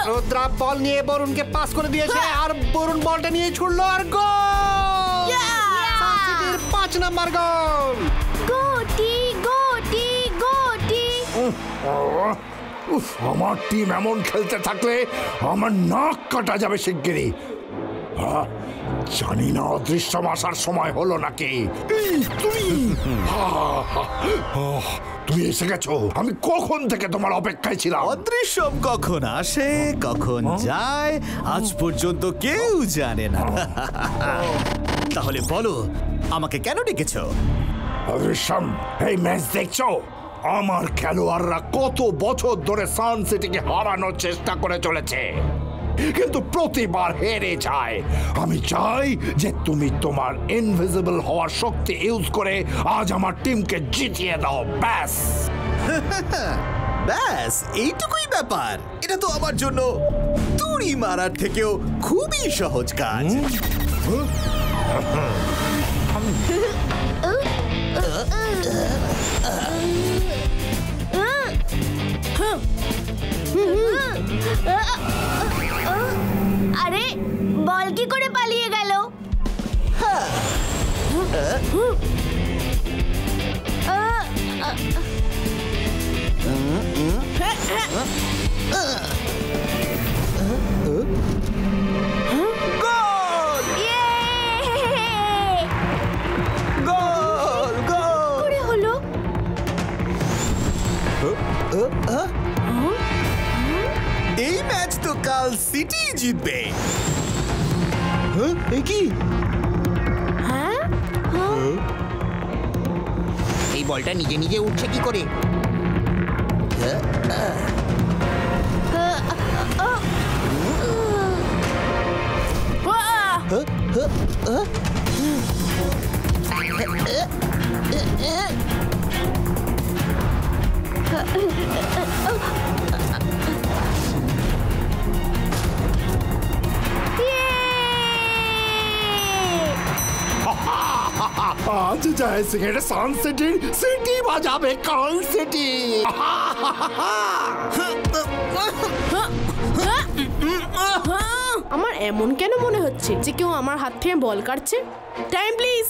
রুদ্রা বল নিয়ে বরুণকে পাস করে দিয়েছে আর বরুণ বলটা নিয়ে ছুড়লো আর গোল! সানসিটির 5 নম্বর গোল! গোটি গোটি গোটি। আমার টিম এমন খেলতে থাকলে আমার নাক কাটা যাবে শিগগিরই। জানি না অদৃশ্যম আসার সময় হলো নাকি। তুমি এসে গেছো, আমি কখন থেকে তোমার অপেক্ষায় ছিলাম। অদৃশ্যম কখন আসে কখন যায় আজ পর্যন্ত কেউ জানে না। তাহলে বলো আমাকে কেন ডেকেছো? অদৃশ্যম, এই ম্যাচ দেখছো? আমার খেলোয়াড়রা কত বছর ধরে সান সিটিকে হারানোর চেষ্টা করে চলেছে, কিন্তু প্রতিবার হেরে যায়। আমি চাই যে তুমি তোমার ইনভিজিবল হওয়ার শক্তি ইউজ করে আজ আমার টিমকে জিতিয়ে দাও। ব্যাস ব্যাস এইটুকুই ব্যাপার। এটা তো আমার জন্য তুড়ি মারার থেকেও খুবই সহজ কাজ। আরে বল কি করে পালিয়ে গেল? গোল! গোল! গোল! করে হলো? এই ম্যাচ তো কাল সিটি জিতবে। কি হ্যাঁ, এই বলটা নিজে নিজে উঠছে কি করে? আজ যায় সিগারেট সান সিটির সিটি বাজাবে কাল সিটি। আমার এমন কেন মনে হচ্ছে যে কেউ আমার হাত থেকে বল কাটছে? Time please.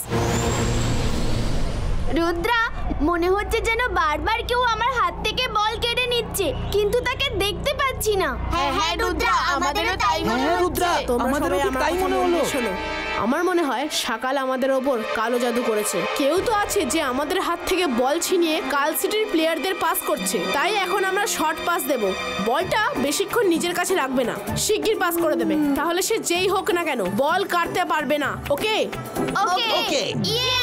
রুদ্রা, মনে হচ্ছে যেন বারবার কেউ আমার হাত থেকে বল কেড়ে নিচ্ছে, কিন্তু তাকে দেখতে পাচ্ছি না। হ্যাঁ হ্যাঁ রুদ্রা, আমাদেরও তাই মনে হচ্ছে। তোমরা সবাই আমার কথা মনে শোনো। আমার মনে হয় সকাল আমাদের ওপর কালো জাদু করেছে। কেউ তো আছে যে আমাদের হাত থেকে বল ছিনিয়ে কাল সিটির প্লেয়ারদের পাস করছে। তাই এখন আমরা শর্ট পাস দেব। বলটা বেশিক্ষণ নিজের কাছে রাখবে না, শিগগির পাস করে দেবে। তাহলে সে যেই হোক না কেন বল কাটতে পারবে না। ওকে ওকে ওকে। ইয়ে!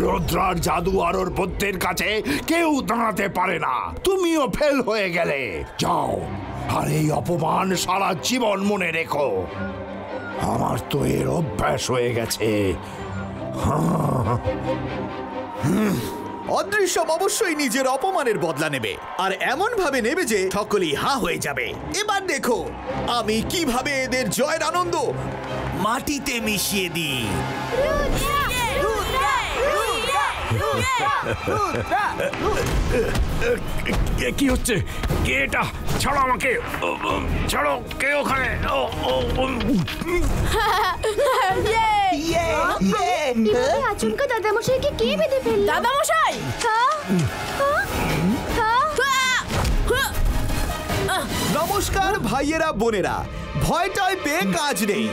রুদ্রার জাদু আর ওর বুদ্ধির কাছে কেউ দাঁড়াতে পারে না। তুমিও ফেল হয়ে গেলে। যাও, আর এই অপমান সারা জীবন মনে রেখো। আমার তো এর অভ্যাস হয়ে গেছে। অদৃশ্যম অবশ্যই নিজের অপমানের বদলা নেবে, আর এমন ভাবে নেবে যে সকলেই হাঁ হয়ে যাবে। এবার দেখো আমি কিভাবে এদের জয়ের আনন্দ মাটিতে মিশিয়ে দিই। কি হচ্ছে? কে এটা? ছাড়ো আমাকে, ছাড়ো। কে ওখানে? আচমকা দাদামশাইকে কে বেঁধে ফেলল? দাদামশাই! নমস্কার ভাইয়েরা বোনেরা, ভয়টায় পেয়ে কাজ নেই,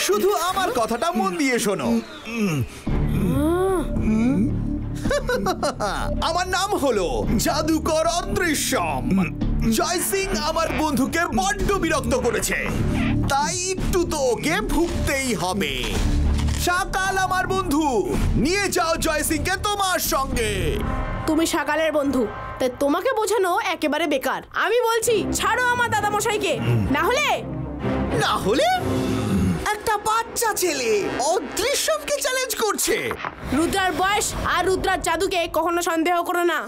শুধু আমার কথাটা মন দিয়ে শোনো। আমার নাম হলো জাদুকর অদৃশ্যম। জয় সিং আমার বন্ধুকে বড্ড বিরক্ত করেছে, তাই একটু তো ওকে ভুগতেই হবে। সকাল আমার বন্ধু, নিয়ে যাও জয় সিংকে তোমার সঙ্গে। তুমি সকালের বন্ধু, তাই তোমাকে বোঝানো একেবারে বেকার। আমি বলছি ছাড়ো আমার দাদামশাইকে, না হলে একটা বাচ্চা ছেলে অদৃশ্যমকে চ্যালেঞ্জ করছে। রুদ্রার বয়স আর রুদ্রার জাদুকে কখনো সন্দেহ করো না।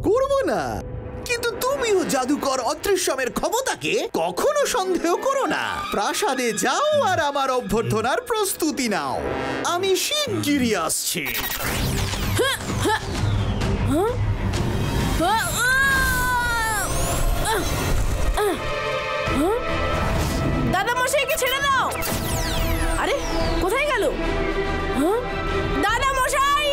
করব না, কিন্তু তুমিও জাদুকর অদৃশ্যমের ক্ষমতাকে কখনো সন্দেহ করো না। প্রাসাদে যাও আর আমার অভ্যর্থনার প্রস্তুতি নাও, আমি শিগগিরই আসছি। দাদামশাইকে ছেড়ে দাও। আরে কোথায় গেল দাদামশাই?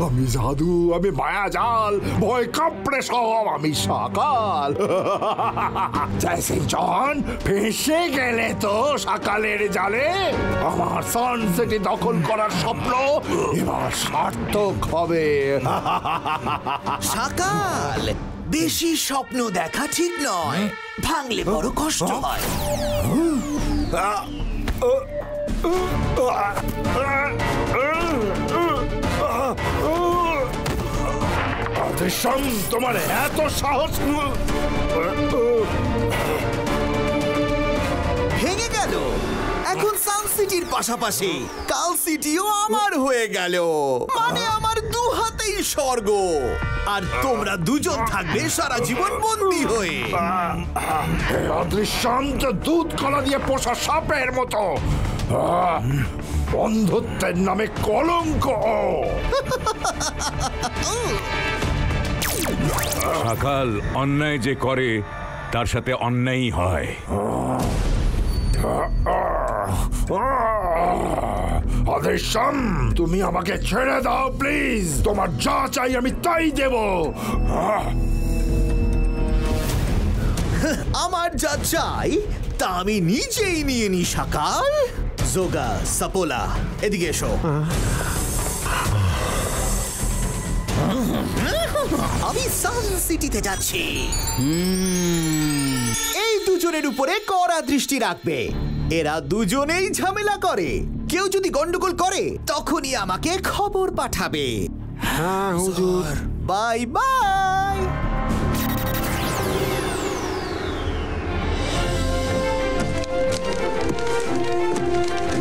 আমি জাদু, আমি মায়াজাল, ভয় কাঁপড়ে সব আমি সকাল। জয় সিং চৌহান, ফেঁসে গেলে তো সকালের জালে। আমার সান সিটি দখল করার স্বপ্ন এবার সার্থক হবে। সকাল, বেশি স্বপ্ন দেখা ঠিক নয়, ভাঙলে বড় কষ্ট হয়। অদৃশ্যম, তোমার এত সাহস! ভেঙে গেল। এখন সান সিটির পাশাপাশি কাল সিটিও আমার হয়ে গেল, মানে আমার দু হাতেই স্বর্গ। আর তোমরা দুজন থাকবে সারা জীবন বন্দী হয়ে। অদৃশ্যম তো দুধ কলা দিয়ে পোষা সাপের মতো, বন্ধুত্বের নামে কলঙ্ক। সকাল অন্যায় যে করে তার সাথে অন্যায়ই হয়। অদৃশ্যম, তুমি আমাকে ছেড়ে দাও প্লিজ। তোমার যা চাই আমি তাই দেব। আমার যা চাই তা আমি নিজেই নিয়ে নি। সকাল, জোগা, সাপোলা, এদিকে এসো। আমি সান সিটিতে যাচ্ছি। এই দুজনের উপরে কড়া দৃষ্টি রাখবে। এরা দুজনেই ঝামেলা করে, কেউ যদি গন্ডগোল করে তখনই আমাকে খবর পাঠাবে। হ্যাঁ হুজুর। Bye bye.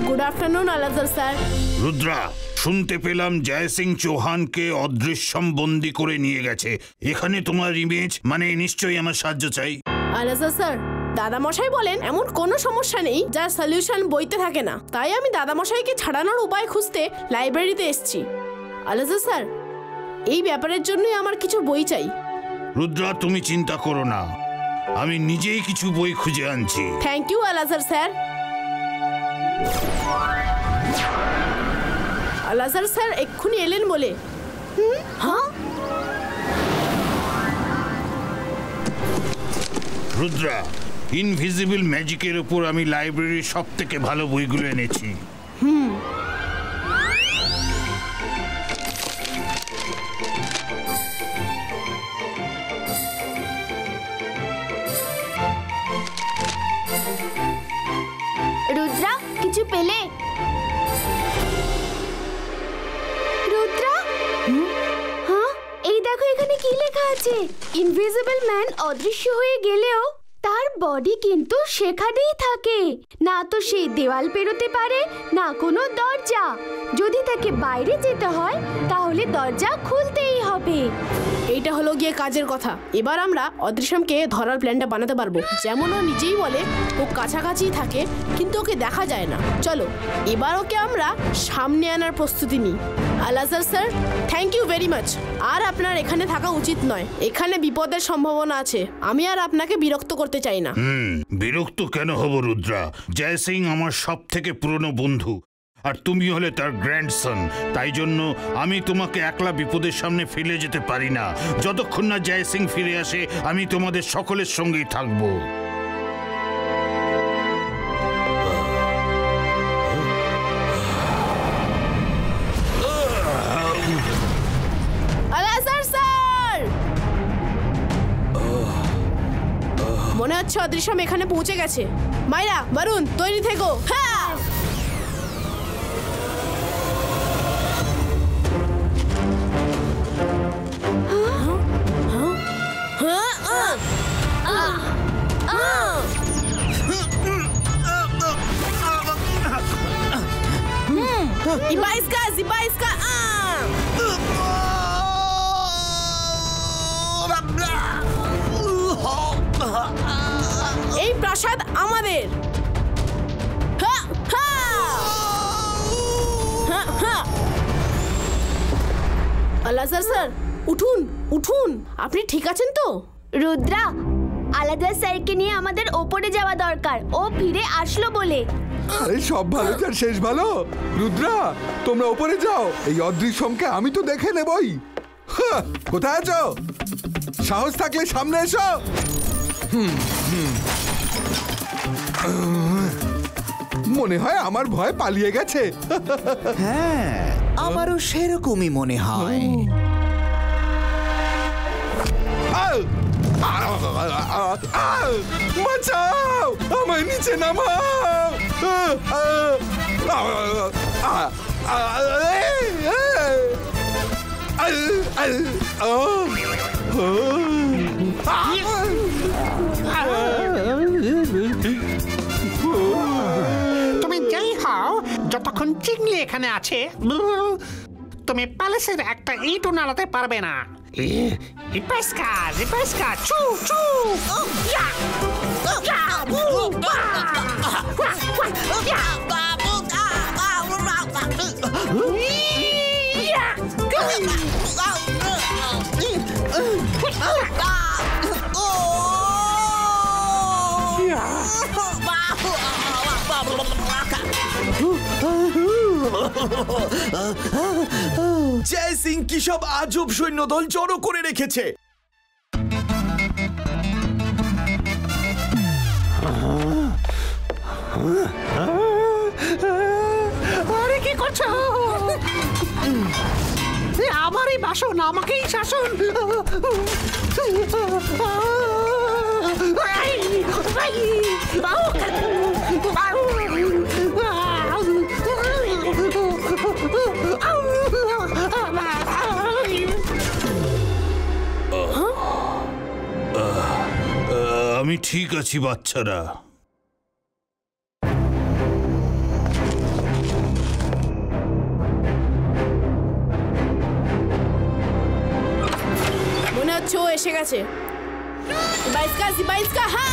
Good afternoon Alazar sir. Rudra, শুনতে পেলাম জয় সিং চৌহানকে অদৃশ্যম বন্দি করে নিয়ে গেছে। এখানে তোমার ইমেজ, মানে নিশ্চয়ই আমার সাহায্য চাই। আলাজার স্যার, দাদামশাই বলেন এমন কোনো সমস্যা নেই যার সলিউশন বইতে থাকে না, তাই আমি দাদামশাইকে ছাড়ানোর উপায় খুঁজতে লাইব্রেরিতে এসেছি। আলাজার স্যার, এই ব্যাপারের জন্যই আমার কিছু বই চাই। রুদ্রা, তুমি চিন্তা করো না, আমি নিজেই কিছু বই খুঁজে আনছি। Thank you Alazar sir. Alazar sir এক্ষুনি এলেন বলে। হ্যাঁ, রুদ্রা, ইনভিজিবল ম্যাজিকের উপর আমি লাইব্রেরির সব থেকে ভালো বইগুলো এনেছি। রুদ্রা, কিছু পেলে? রুদ্রা, হ্যাঁ, এই দেখো এখানে কি লেখা আছে। ইনভিজিবল ম্যান অদৃশ্য হয়ে গেলেও তার বডি কিন্তু সেখানেই থাকে। না তো সেই দেওয়াল পেরোতে পারে, না কোনো দরজা। যদি তাকে বাইরে যেতে হয় তাহলে দরজা খুলতেই হবে। এইটা হলো গিয়ে কাজের কথা। এবার আমরা অদৃশ্যমকে ধরার প্ল্যানটা বানাতে পারবো। যেমন ও নিজেই বলে ও কাছাকাছি থাকে কিন্তু ওকে দেখা যায় না। চলো এবার ওকে আমরা সামনে আনার প্রস্তুতি নিই। Alazar sir, thank you very much. আর আপনার এখানে থাকা উচিত নয়, এখানে বিপদের সম্ভাবনা আছে। আমি আর আপনাকে বিরক্ত করতে চাই না। বিরক্ত কেন হব রুদ্রা? জয় সিং আমার সব থেকে পুরনো বন্ধু, আর তুমি হলে তার গ্র্যান্ডসন। তাই জন্য আমি তোমাকে একলা বিপদের সামনে ফেলে যেতে পারি না। যতক্ষণ না জয় সিং ফিরে আসে আমি তোমাদের সকলের সঙ্গেই থাকবো। আলাজার স্যার, মনে হচ্ছে অদৃশ্যম এখানে পৌঁছে গেছে। মাইরা, বরুণ, তৈরি থেকো। হ্যাঁ, ইবাইসকা এই প্রাসাদ আমাদের। আলাজার স্যার, উঠুন উঠুন, আপনি ঠিক আছেন তো? রুদ্রা, আলাদা স্যারকে নিয়ে আমাদের ওপরে যাওয়া দরকার। ও ফিরে আসলো বলে। আরে সব ভালো যার শেষ ভালো। রুদ্রা, তোমরা উপরে যাও, এই অদৃশ্যমকে আমি তো দেখে নেবই। কোথায় আছো? সাহস থাকলে সামনে এসো। মনে হয় আমার ভয় পালিয়ে গেছে। হ্যাঁ, আমারও সেরকমই মনে হয়। বাঁচাও, আমায় নিচে নামাও। তুমি যাই হও, যতক্ষণ চিংলি এখানে আছে তুমি প্যালেসের একটা ইটও নাড়াতে পারবে না। চু চু জয় সিং কি সব আজব সৈন্যদল জড়ো করে রেখেছে। আরে কি করছো? আমারই বাসন, আমাকেই শাসন। আমি ঠিক আছি বাচ্চারা। মনে হচ্ছে ও এসে গেছে। বাইসকা হ্যাঁ।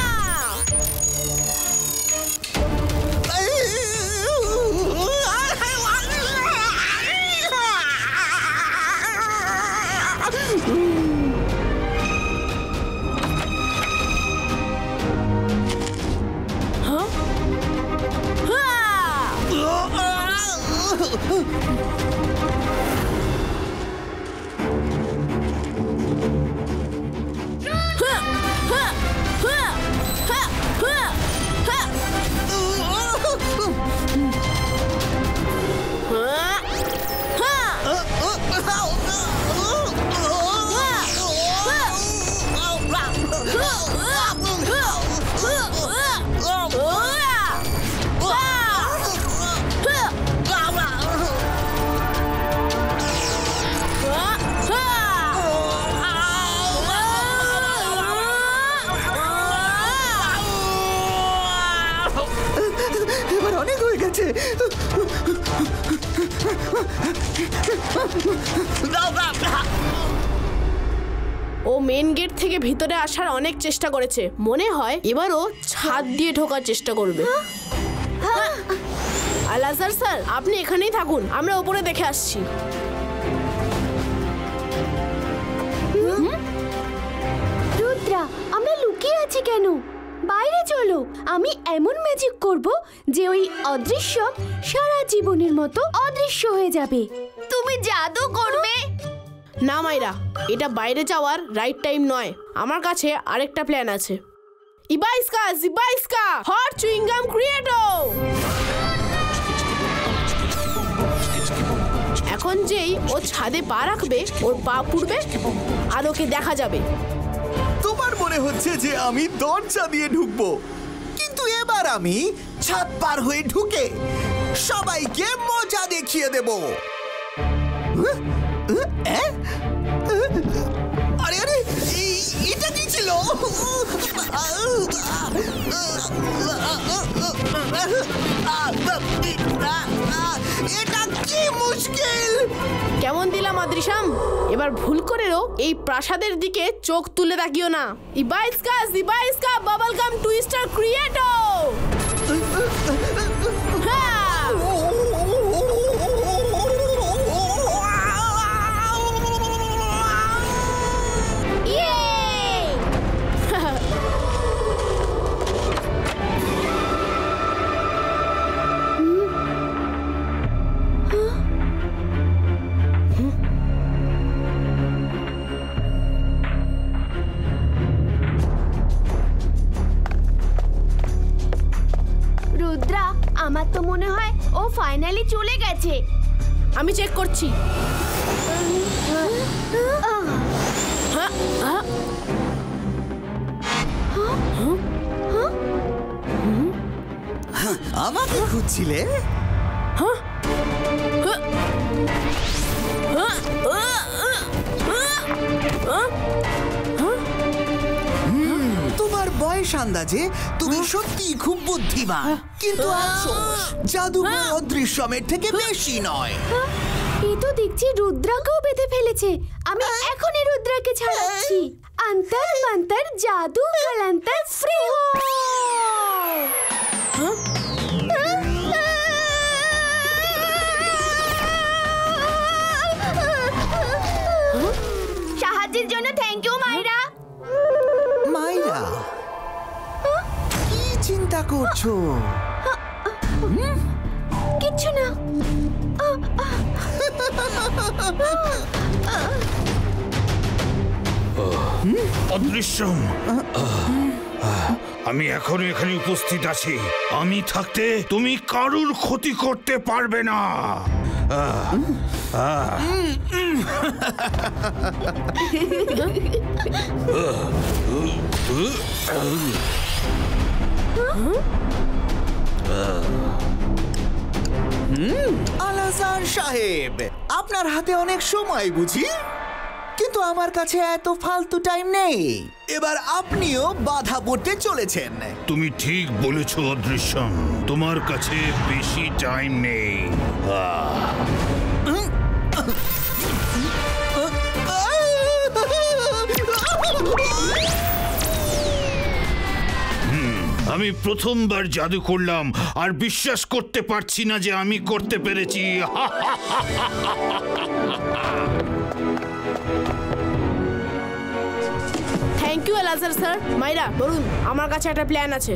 এবার অনেক হয়ে গেছে। ও মেন গেট থেকে ভিতরে আসার অনেক চেষ্টা করেছে। মনে হয় এবারও ছাদ দিয়ে ঢোকার চেষ্টা করবে। আলাজার স্যার, আপনি এখানেই থাকুন, আমরা উপরে দেখে আসছি। রুদ্রা, আমরা লুকিয়ে আছি কেন? বাইরে চলো, আমি এমন ম্যাজিক করব যে ওই অদৃশ্য সারা জীবনের মতো অদৃশ্য হয়ে যাবে। তুমি জাদু করবে? না মাইরা, এটা বাইরে যাওয়ার রাইট টাইম নয়। আমার কাছে আরেকটা প্ল্যান আছে। ইবাইস্কা জিবাইস্কা হট চুইং গাম ক্রিয়েটো। এখন যেই ও ছাদে পা রাখবে, ওর পা পুড়বে আর ওকে দেখা যাবে। তোমার মনে হচ্ছে যে আমি দরজা দিয়ে ঢুকবো, কিন্তু এবার আমি ছাদ পার হয়ে ঢুকে সবাইকে মজা দেখিয়ে দেব। আরে আরে, এটা কি ছিল? এটা কি মুশকিল! কেমন দিলাম আদৃশাম? এবার ভুল করেও এই প্রাসাদের দিকে চোখ তুলে তাকিও না। ইবাইস্কা জিবাইস্কা বাবল গাম টুইস্টার ক্রিয়েটো। রুদ্রা, আমার তো মনে হয় ও ফাইনালি চলে গেছে। আমি চেক করছি। আমাকে খুঁজছিলে? তোমার বয়স আন্দাজে তুমি সত্যি খুব বুদ্ধিমান, কিন্তু আফসোস জাদুকর অদৃশ্যমের থেকে বেশি নয়। এই তো দেখছি রুদ্রাকেও বেঁধে ফেলেছে। আমি এখনই রুদ্রাকে ছাড়াচ্ছি। অন্তর মন্তর জাদু কালান্তর ফ্রি হো। সাহায্যের জন্য থ্যাংক ইউ মাইরা। মাইরা, কি চিন্তা করছো? কিচ্ছু না। অদৃশ্যম, আমি এখনো এখানে উপস্থিত আছি। আমি থাকতে তুমি কারুর ক্ষতি করতে পারবে না। আলাজার সাহেব, আপনার হাতে অনেক সময় বুঝি, কিন্তু আমার কাছে এত ফালতু টাইম নেই। এবার আপনিও বাধা পড়তে চলেছেন। তুমি ঠিক বলেছ অদৃশ্যম, তোমার কাছে বেশি টাইম নেই। আমি প্রথমবার জাদু করলাম আর বিশ্বাস করতে পারছি না যে আমি করতে পেরেছি। Thank you Alazar sir. Myra বলুন, আমার কাছে একটা প্ল্যান আছে।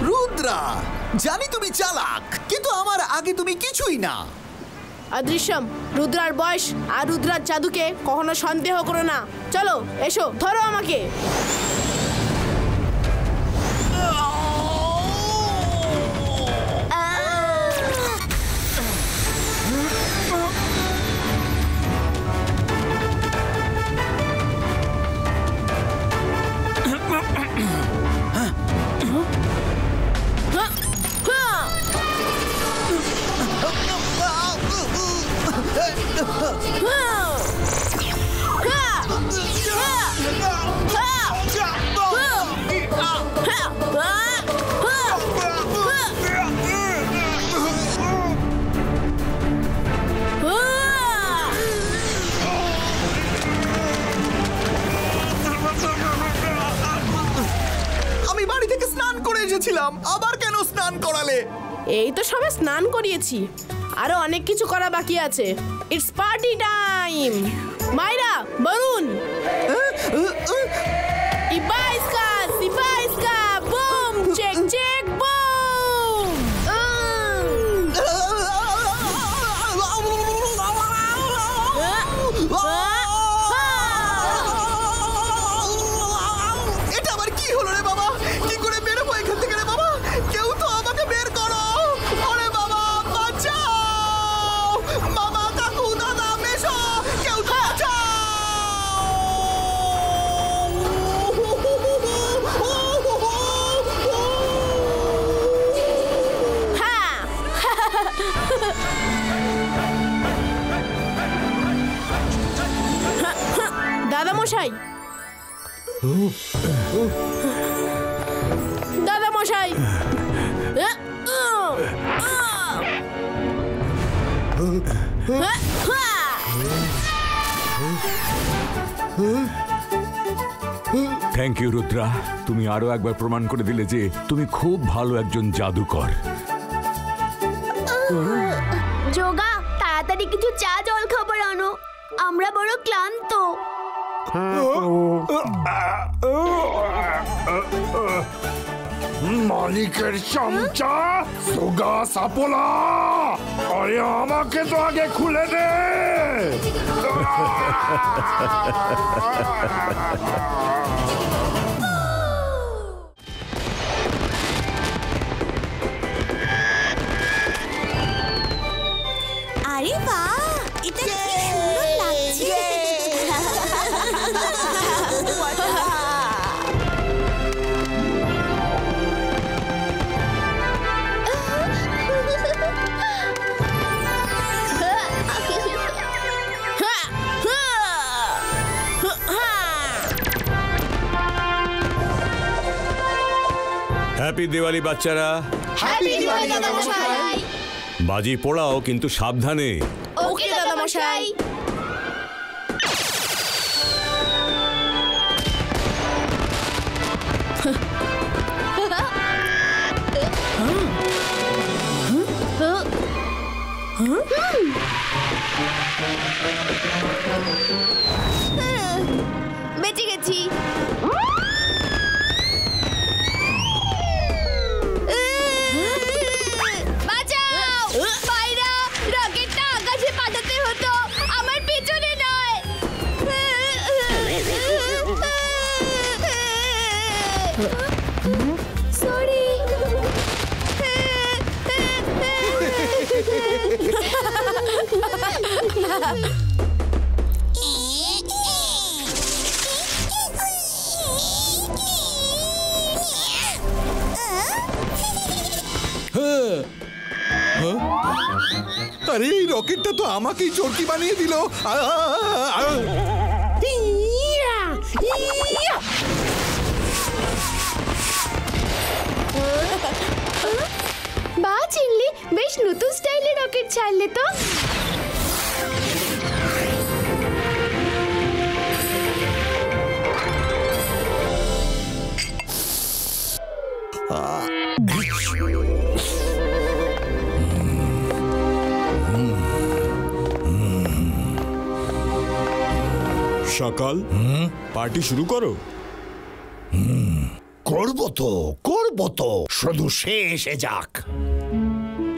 রুদ্রা, জানি তুমি চালাক, কিন্তু আমার আগে তুমি কিছুই না। অদৃশ্যম, রুদ্রার বয়স আর রুদ্রার জাদুকে কখনো সন্দেহ করো না। চলো এসো, ধরো আমাকে। করেছিলাম, আবার কেন স্নান করালে? এই তো সবে স্নান করিয়েছি, আরো অনেক কিছু করা বাকি আছে। It's party time. Myra, Barun, ইবাইস্কা, সিবাইস্কা, বুম, চেক চেক, বুম। এটা আবার কি হলো রে বাবা? কি করে বেরোবো এখান থেকে রে বাবা? কেউ তো আমাকে বের করো। ওরে বাবা, বাঁচাও! মামা, কাকু, দাদা, মেশো, কেউ তো হ্যাঁ। দাদা মশাই, দাদা মশাই, থ্যাংক ইউ রুদ্রা, তুমি আরো একবার প্রমাণ করে দিলে যে তুমি খুব ভালো একজন জাদুকর। যোগা, তাড়াতাড়ি কিছু চা জল খাবার আনো, আমরা বড় ক্লান্ত। মালিকের চামচা সোগা সাপোলা, আরে আমাকে তো আগে খুলে দে। আরে বাহ, এটা কি সুন্দর লাগছে। হ্যাপি দিওয়ালি বাচ্চারা। হ্যাপি দিওয়ালি দাদা মশাই। বাজি পোড়াও, কিন্তু সাবধানে। ওকে দাদা মশাই। বেঁচে গেছি। বাঁচাও! বাইরা, রকেটটা আকাশে পাঠাতে হতো, আমার পিছনে নয়। সরি। আরে এই রকেটটা তো আমাকেই চরকি বানিয়ে দিল। বা চিনলি, বেশ নতুন স্টাইলে রকেট ছাড়লে তো। সকাল পার্টি শুরু করো। করবো তো, শুধু সে এসে যাক।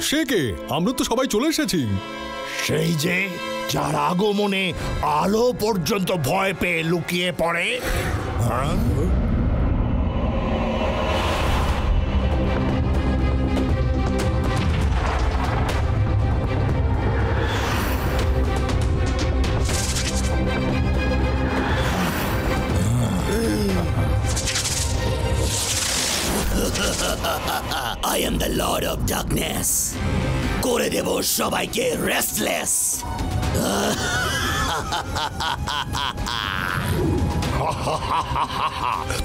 সে কে? আমরা তো সবাই চলে এসেছি। সেই যে যার আগমনে আলো পর্যন্ত ভয় পেয়ে লুকিয়ে পড়ে। হ্যাঁ, I am the Lord of Darkness. করে দেব সবাইকে রেস্টলেস।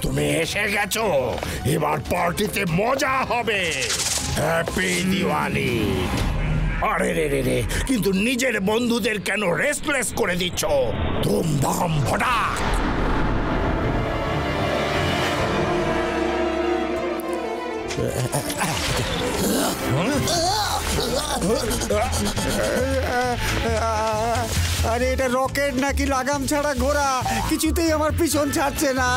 তুমি এসে গেছো, এবার পার্টিতে মজা হবে। হ্যাপি দিওয়ালি। আরে রে রে রে, কিন্তু নিজের বন্ধুদের কেন রেস্টলেস করে দিচ্ছ? ধুম ধাম ফটাক। আরে এটা রকেট নাকি লাগাম ছাড়া ঘোড়া, কিছুতেই আমার পিছন ছাড়ছে না।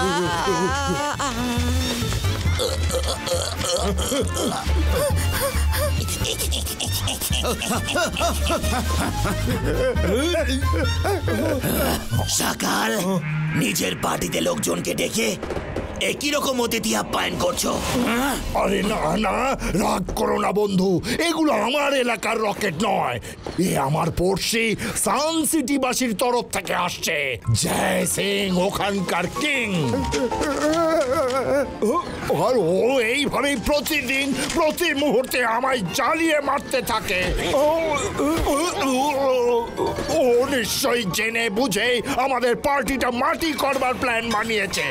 সকাল নিজের পার্টিতে লোকজনকে ডেকে একই রকম অতিথি আপ্যায়ন করছো। আরে না না, রাগ করো না বন্ধু, এগুলো আমার এলাকার রকেট নয়, এ আমার পড়শি সান সিটি বাসীর তরফ থেকে আসছে। জয় সিং ওখানকার কিং, আর ও এইভাবেই প্রতিদিন প্রতি মুহূর্তে আমায় জ্বালিয়ে মারতে থাকে। ও নিশ্চয়ই জেনে বুঝে আমাদের পার্টিটা মাটি করবার প্ল্যান বানিয়েছে।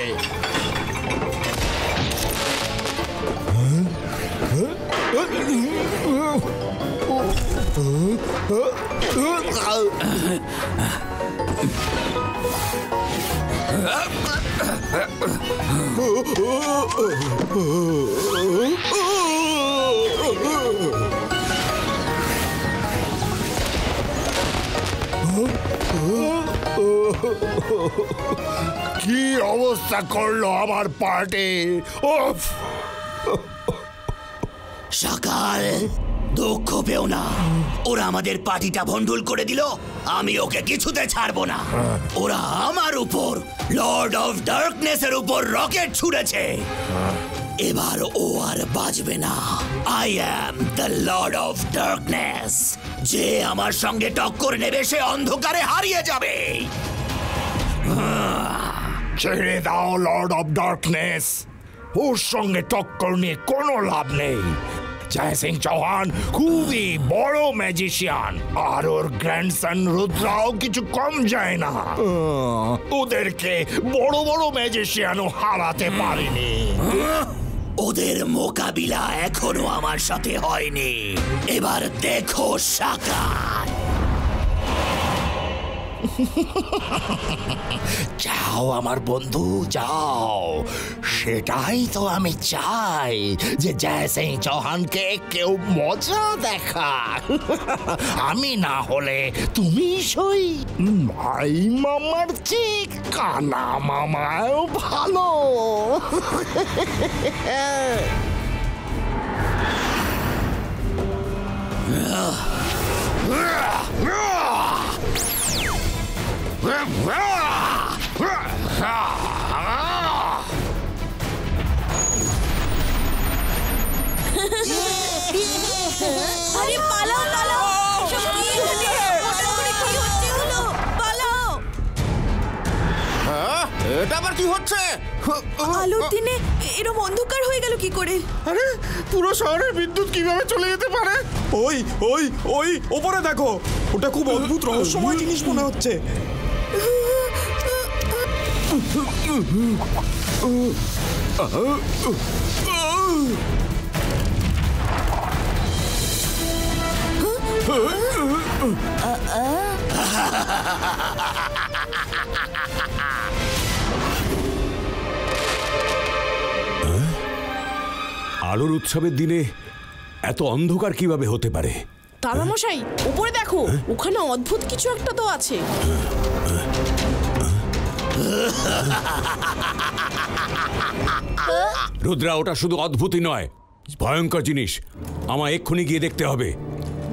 কি অবস্থা করলো আমার পার্টি! সকাল দুঃখ পেও না, ওরা আমাদের পার্টিটা ভন্ডুল করে দিল, আমি ওকে কিছুতে ছাড়বো না। ওরা আমার উপর লর্ড অফ ডার্কনেসের উপর রকেট ছুড়েছে, এবার ও আর বাঁচবে না। I am the Lord of darkness, যে আমার সঙ্গে টক্কর নেবে সে অন্ধকারে হারিয়ে যাবে। ছেড়ে দাও লর্ড অফ ডার্কনেস, ওর সঙ্গে টক্কর নিয়ে কোনো লাভ নেই। জয় সিং চৌহান খুবই বড় ম্যাজিশিয়ান, আর ওর গ্র্যান্ডসন রুদ্রাও কিছু কম যায় না। ওদেরকে বড় বড় ম্যাজিশিয়ানও হারাতে পারেনি। ওদের মোকাবিলা এখনো আমার সাথে হয়নি, এবার দেখো সাকার। যাও আমার বন্ধু যাও, সেটাই তো আমি চাই, যে জয় সিং চৌহানকে কেউ মজা দেখা। আমি না হলে তুমি সই ভাই মামার চেয়ে কানা মামাও ভালো। আরে পালাও পালাও, এটা আবার কি হচ্ছে? আলোর দিনে এরকম অন্ধকার হয়ে গেল কি করে? আরে পুরো শহরের বিদ্যুৎ কিভাবে চলে যেতে পারে? ওই ওই ওই ওপরে দেখো, ওটা খুব অদ্ভুত রহস্যময় জিনিস মনে হচ্ছে। আলোর উৎসবের দিনে এত অন্ধকার কিভাবে হতে পারে? দাদামশাই উপরে দেখো, ওখানে অদ্ভুত কিছু একটা তো আছে। রুদ্রা, ওটা শুধু অদ্ভুতই নয়, ভয়ঙ্কর জিনিস। আমায় এক্ষুনি গিয়ে দেখতে হবে।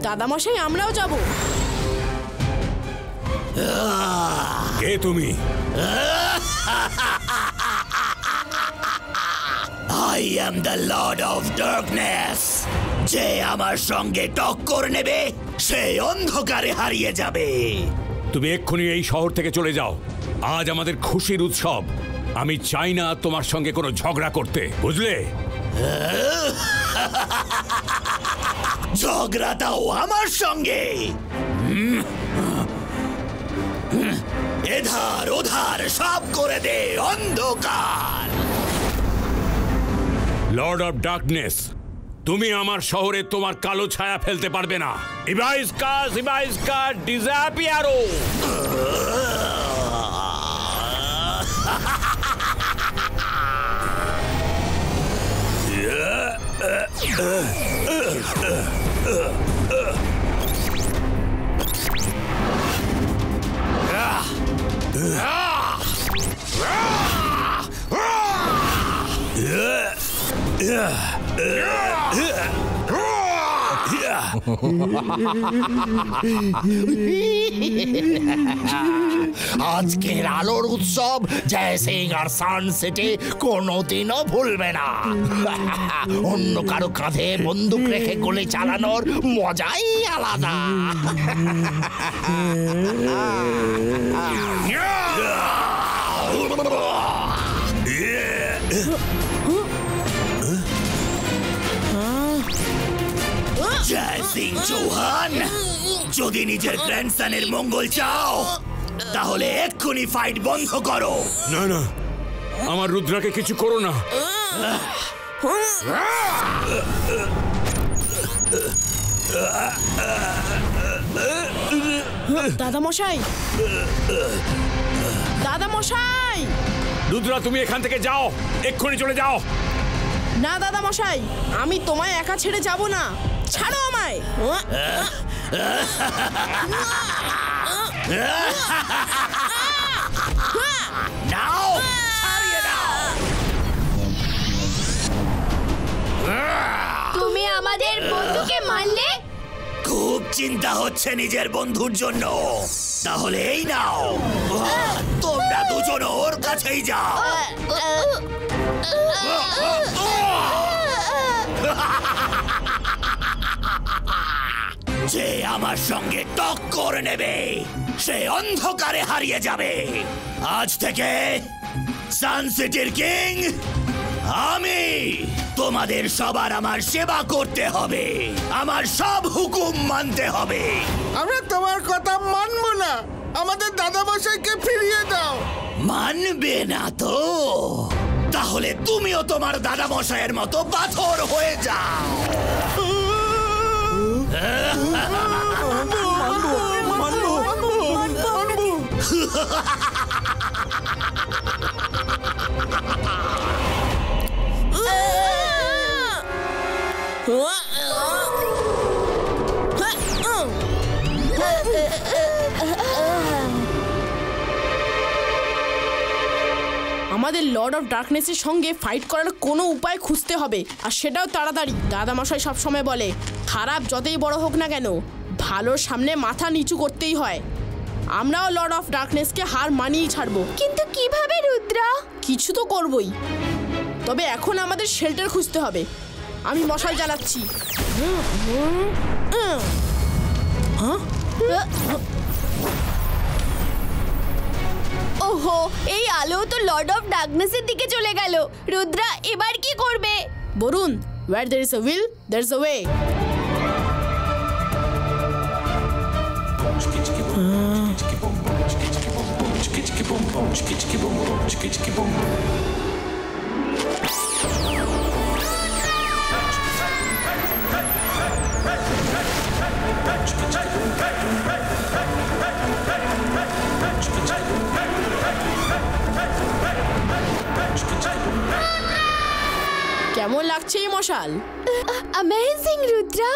দাদামশাই আমরাও যাব। কে তুমি? I am the Lord of Darkness, যে আমার সঙ্গে টক্কর নেবে সে অন্ধকারে হারিয়ে যাবে। তুমি এক্ষুনি এই শহর থেকে চলে যাও। আজ আমাদের খুশির উৎসব, আমি চাই না তোমার সঙ্গে কোনো ঝগড়া করতে, বুঝলে? ঝগড়াটাও আমার সঙ্গে? এধার ওধার সব করে দে অন্ধকার। লর্ড অফ ডার্কনেস, তুমি আমার শহরে তোমার কালো ছায়া ফেলতে পারবে না। ইবাইস্কা ডিজাপিয়ারো। আজকের আলোর উৎসব জয় সিং আর সান সিটি কোনোদিনও ভুলবে না। অন্য কারো কাঁধে বন্দুক রেখে গুলি চালানোর মজাই আলাদা। জয় সিং চৌহান, যদি নিজের গ্র্যান্ডসনের মঙ্গল চাও তাহলে এক্ষুনি ফাইট বন্ধ করো। না না, আমার রুদ্রাকে কিছু করো না। দাদা মশাই, দাদা মশাই! রুদ্রা, তুমি এখান থেকে যাও, এক্ষুনি চলে যাও। না দাদা মশাই, আমি তোমায় একা ছেড়ে যাব না, ছাড়ো আমায়। নাও, ছাড়িয়ে দাও। তুমি আমাদের বন্ধুকে মারলে? খুব চিন্তা হচ্ছে নিজের বন্ধুর জন্য, তাহলে এই নাও, তোমরা দুজন ওর কাছেই যাও। যে আমার সঙ্গে টক্কর নেবে সে অন্ধকারে হারিয়ে যাবে। আজ থেকে সান সিটির কিং আমি। তোমাদের সবার আমার সেবা করতে হবে, আমার সব হুকুম মানতে হবে। আমরা তোমার কথা মানবো না, আমাদের দাদামশাইকে ফিরিয়ে দাও। মানবে না তো? তাহলে তুমিও তোমার দাদামশাইয়ের মতো পাথর হয়ে যাও। আমাদের লর্ড অফ ডার্কনেসের সঙ্গে ফাইট করার কোনো উপায় খুঁজতে হবে, আর সেটাও তাড়াতাড়ি। দাদামশাই সবসময় বলে, খারাপ যতই বড় হোক না কেন, ভালোর সামনে মাথা নিচু করতেই হয়। আমরাও লর্ড অফ ডার্কনেসকে হার মানিয়েই ছাড়বো। কিন্তু কিভাবে রুদ্রা? কিছু তো করবই, তবে এখন আমাদের শেল্টার খুঁজতে হবে। আমি মশাল জ্বালাচ্ছি। ওহো, এই আলো তো লর্ড অফ ডার্কনেসের দিকে চলে গেল। রুদ্রা এবার কি করবে? Varun, where there is a will, there is a way. কেমন লাগছে এই মশাল? অ্যামেজিং রুদ্রা।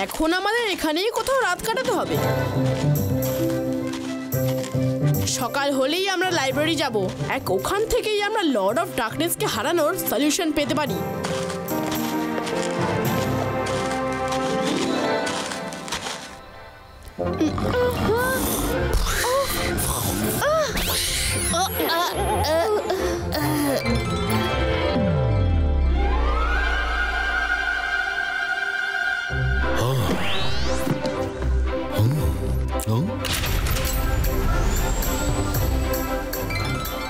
এখন আমাদের এখানেই কোথাও রাত কাটাতে হবে। সকাল হলেই আমরা লাইব্রেরি যাব, ওখান থেকেই আমরা লর্ড অফ ডার্কনেসকে হারানোর সলিউশন পেতে পারি।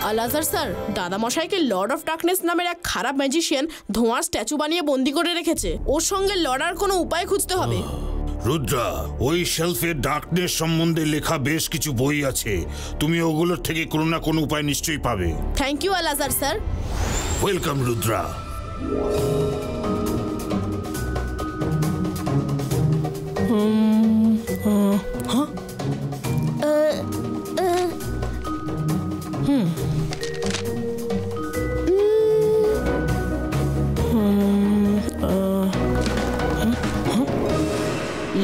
আলাজার স্যার, দাদামশাইকে লর্ড অফ ডার্কনেস নামের এক খারাপ ম্যাজিশিয়ান ধোঁয়ার স্ট্যাচু বানিয়ে বন্দি করে রেখেছে। ওর সঙ্গে লড়ার কোনো উপায় খুঁজতে হবে। রুদ্রা, ওই শেলফে ডার্কনেস সম্বন্ধে লেখা বেশ কিছু বই আছে, তুমি ওগুলোর থেকে কোনো না কোনো উপায় নিশ্চয়ই পাবে। Thank you Alazar sir. Welcome Rudra.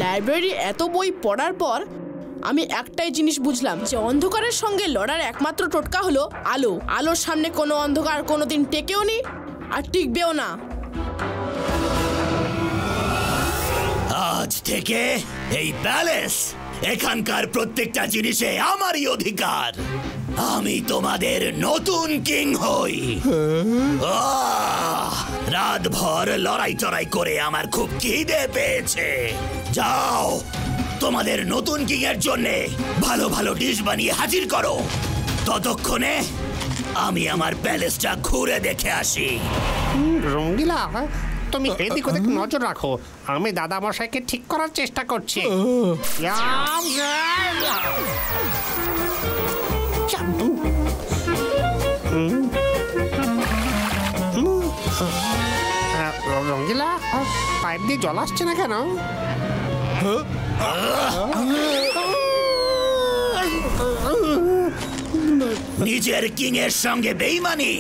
Library এত বই পড়ার পর আমি একটাই জিনিস বুঝলাম, যে অন্ধকারের সঙ্গে লড়ার একমাত্র টোটকা হলো আলো। আলোর সামনে কোনো অন্ধকার কোনোদিন টেকেও নি আর টিকবেও না। আজ থেকে এই প্যালেস, এখানকার প্রত্যেকটা জিনিসে আমারই অধিকার। আমি তোমাদের নতুন কিং হই। রাতভর লড়াই চড়াই করে আমার খুব খিদে পেয়েছে। যাও, তোমাদের নতুন কিং এর জন্য ভালো ভালো ডিশ বানিয়ে হাজির করো। ততক্ষণে আমি আমার প্যালেসটা ঘুরে দেখে আসি। রঙ্গিলা, তুমি এদিক ওদিক নজর রাখো, আমি দাদা মশাইকে ঠিক করার চেষ্টা করছি। রঙ্গিলা, পাইপ দিয়ে জল আসছে না কেন? নিজের কিং এর সঙ্গে বেইমানি?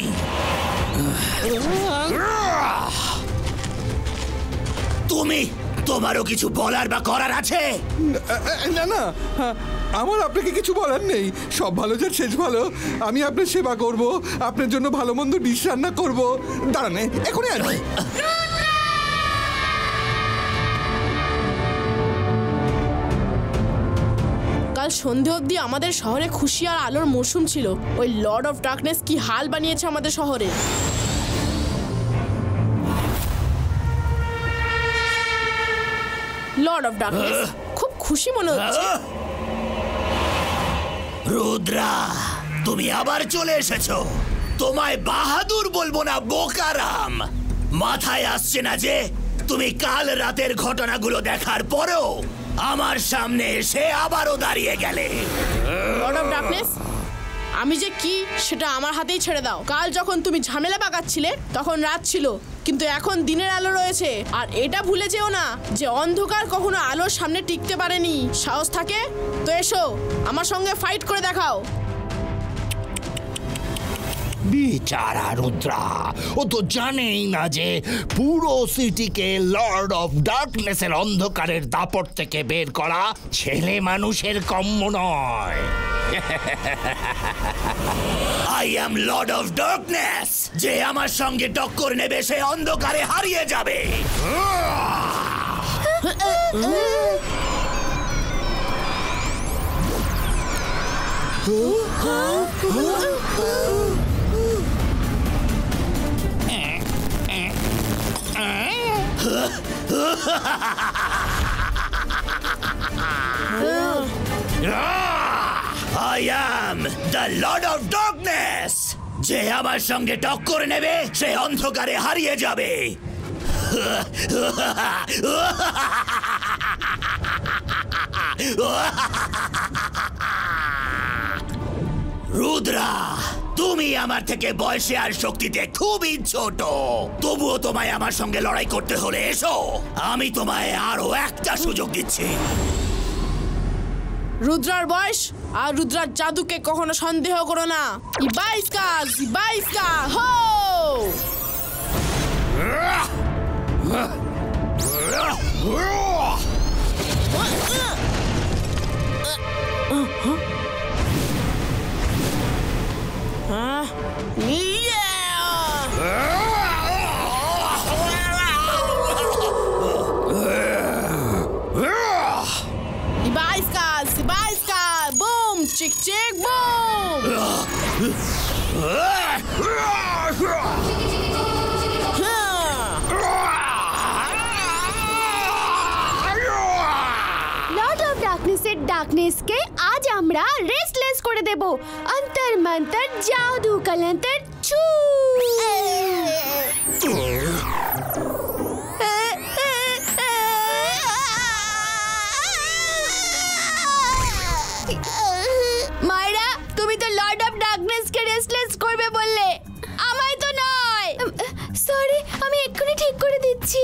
তোমারও কিছু বলার বা করার আছে? না না, আমার আপনাকে কিছু বলার নেই। সব ভালো যার শেষ ভালো। আমি আপনার সেবা করব, আপনার জন্য ভালো মন্দ ডিশ রান্না করব। দাঁড়ান, এখনই আসবে। কাল সন্ধে অবধি আমাদের শহরে খুশি আর আলোর মৌসুম ছিল। ওই লর্ড অফ ডার্কনেস কি হাল বানিয়েছে আমাদের শহরে। লর্ড অফ ডার্কনেস খুব খুশি মনে হচ্ছে। রুদ্রা, তুমি আবার চলে এসেছো। তোমায় বাহাদুর বলবো না, বোকারাম। মাথায় আসছে না যে তুমি কাল রাতের ঘটনাগুলো দেখার পরেও আমার সামনে এসে আবারও দাঁড়িয়ে গেলে। লর্ড অফ ডার্কনেস, আমি যে কি সেটা আমার হাতেই ছেড়ে দাও। কাল যখন তুমি ঝামেলা পাকাচ্ছিলে তখন রাত ছিল, কিন্তু এখন দিনের আলো রয়েছে। আর এটা ভুলে যেও না যে অন্ধকার কখনো আলোর সামনে টিকতে পারেনি। সাহস থাকে তো এসো, আমার সঙ্গে ফাইট করে দেখাও। বিচারা রুদ্রা, ও তো জানেই না যে পুরো সিটিকে লর্ড অফ ডার্কনেসের অন্ধকারের দাপট থেকে বের করা ছেলে মানুষের কম্য নয়। I am Lord of darkness. যে আমার সঙ্গে টক্কর নেবে সে অন্ধকারে হারিয়ে যাবে। I am the Lord of Darkness. যে আমার সঙ্গে টক্কর নেবে সে অন্ধকারে হারিয়ে যাবে। রুদ্রা, তুমি আমার থেকে বয়সে আর শক্তিতে খুবই ছোট, তবুও তোমায় আমার সঙ্গে লড়াই করতে হলে এসো। আমি তোমায় আরো একটা সুযোগ দিচ্ছি। রুদ্রার বয়স আর রুদ্রার জাদুকে কখনো সন্দেহ করো না। ইবাইস্কা হো! Ibaiska, boom, chick, boom. Lord of ডার্কনেসের ডার্কনেসকে আজ আমরা রেস্টলেস করে দেব। অন্তর মন্তর জাদু কলন্তর ছু। মায়েরা, তুমি তো লর্ড অফ ডার্কনেসকে রেস্টলেস করবে বললে, আমায় তো নয়। সরি, আমি এক্ষুনি ঠিক করে দিচ্ছি।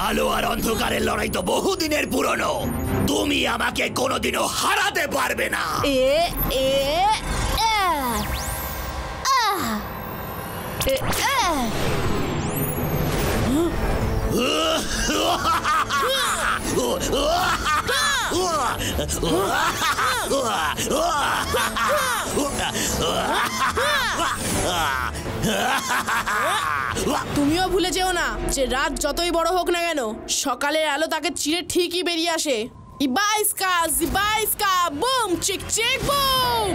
আলো আর অন্ধকারের লড়াই তো বহুদিনের পুরনো। তুমি আমাকে কোনোদিনও হারাতে পারবে না। তুমিও ভুলে যেও না যে রাত যতই বড় হোক না কেন, সকালের আলো তাকে চিরে ঠিকই বেরিয়ে আসে। ইবাইস্কা জিবাইস্কা বুম চিক চিক বুম।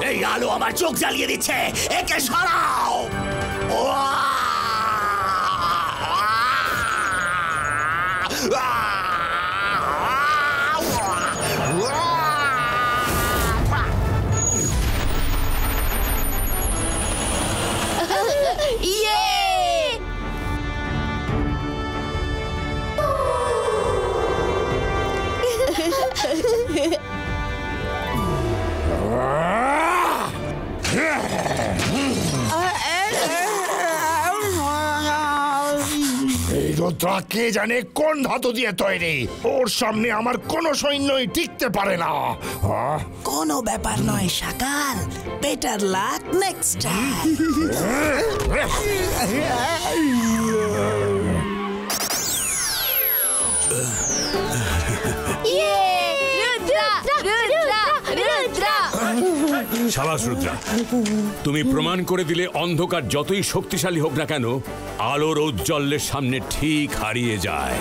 এই আলো আমার চোখ জ্বালিয়ে দিচ্ছে, একে সরাও। রুদ্রা কে জানে কোন ধাতু দিয়ে তৈরি, ওর সামনে আমার কোনো সৈন্যই টিকতে পারে না। কোনো ব্যাপার নয় শাকাল, বেটার লাক নেক্সট টাইম। সাবাস রুদ্রা, তুমি প্রমাণ করে দিলে অন্ধকার যতই শক্তিশালী হোক না কেন, আলোর ঔজ্জ্বল্যের সামনে ঠিক হারিয়ে যায়।